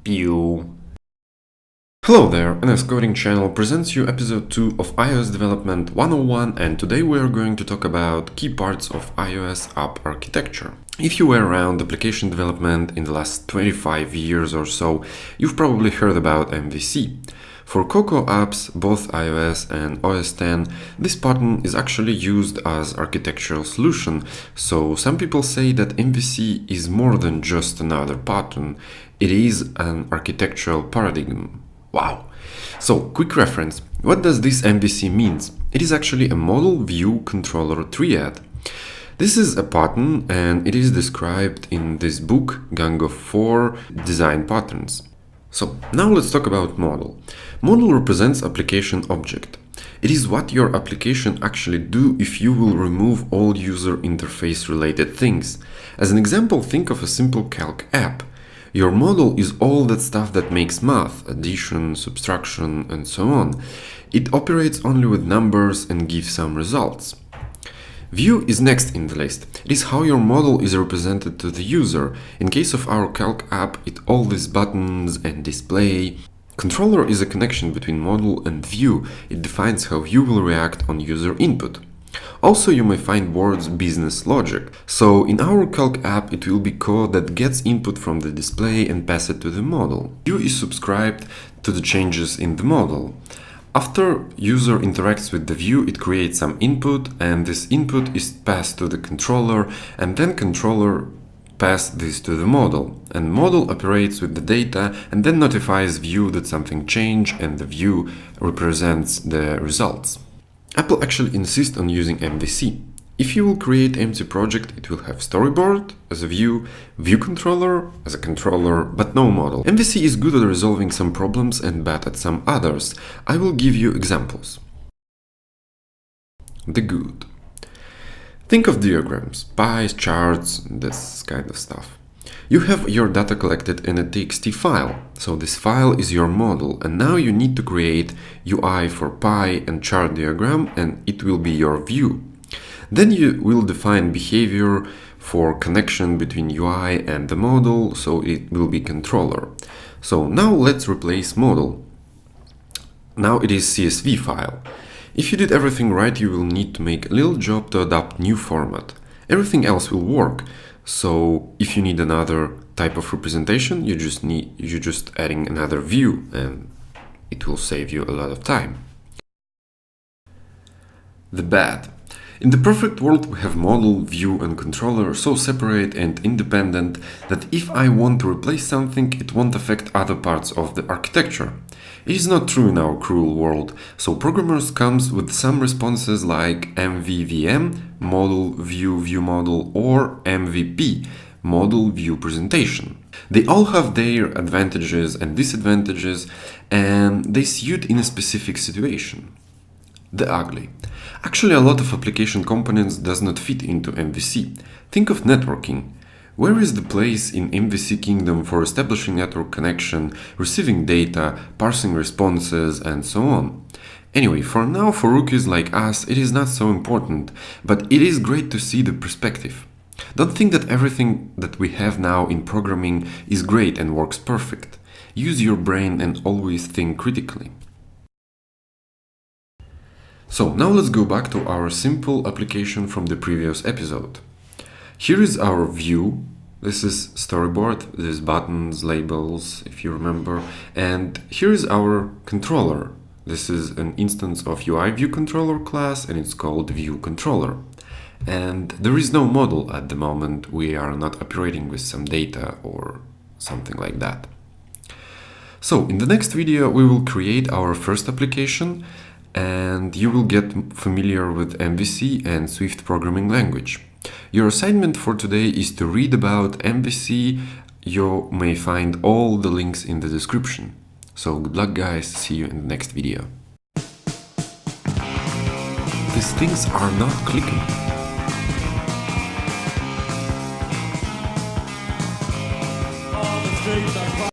Pew. Hello there, NS Coding Channel presents you episode 2 of iOS Development 101, and today we are going to talk about key parts of iOS app architecture. If you were around application development in the last 25 years or so, you've probably heard about MVC. For Cocoa apps, both iOS and OS X, this pattern is actually used as architectural solution, so some people say that MVC is more than just another pattern, it is an architectural paradigm. Wow! So, quick reference, what does this MVC means? It is actually a model view controller triad. This is a pattern and it is described in this book, Gang of 4 Design Patterns. So, now let's talk about model. Model represents application object. It is what your application actually do if you will remove all user interface related things. As an example, think of a simple calc app. Your model is all that stuff that makes math, addition, subtraction, and so on. It operates only with numbers and gives some results. View is next in the list. It is how your model is represented to the user. In case of our calc app, it all these buttons and display. Controller is a connection between model and view. It defines how view will react on user input. Also, you may find words business logic. So in our calc app, it will be code that gets input from the display and pass it to the model. View is subscribed to the changes in the model. After user interacts with the view, it creates some input, and this input is passed to the controller, and then controller pass this to the model. And model operates with the data and then notifies view that something changed, and the view represents the results. Apple actually insists on using MVC. If you will create empty project, it will have storyboard as a view controller as a controller, but no model. MVC is good at resolving some problems and bad at some others. I will give you examples. The good. Think of diagrams, pies, charts, this kind of stuff. You have your data collected in a TXT file, so this file is your model, and now you need to create UI for pie and chart diagram, and it will be your view. Then you will define behavior for connection between UI and the model, so it will be controller. So now let's replace model. Now it is CSV file. If you did everything right, you will need to make a little job to adapt new format. Everything else will work. So if you need another type of representation, you're just adding another view, and it will save you a lot of time. The bad. In the perfect world, we have model, view, and controller so separate and independent that if I want to replace something, it won't affect other parts of the architecture. It is not true in our cruel world, so programmers comes with some responses like MVVM, model, view model, or MVP, model, view presentation. They all have their advantages and disadvantages, and they suit in a specific situation. The ugly. Actually, a lot of application components does not fit into MVC. Think of networking. Where is the place in MVC kingdom for establishing network connection, receiving data, parsing responses, and so on? Anyway, for now, for rookies like us, it is not so important, but it is great to see the perspective. Don't think that everything that we have now in programming is great and works perfect. Use your brain and always think critically. So now let's go back to our simple application from the previous episode. Here is our view. This is storyboard, this is buttons, labels, if you remember. And here is our controller. This is an instance of UI view controller class, and it's called view controller. And there is no model at the moment. We are not operating with some data or something like that. So in the next video, we will create our first application, and you will get familiar with MVC and Swift programming language. Your assignment for today is to read about MVC. You may find all the links in the description. So good luck guys, see you in the next video. These things are not clicking.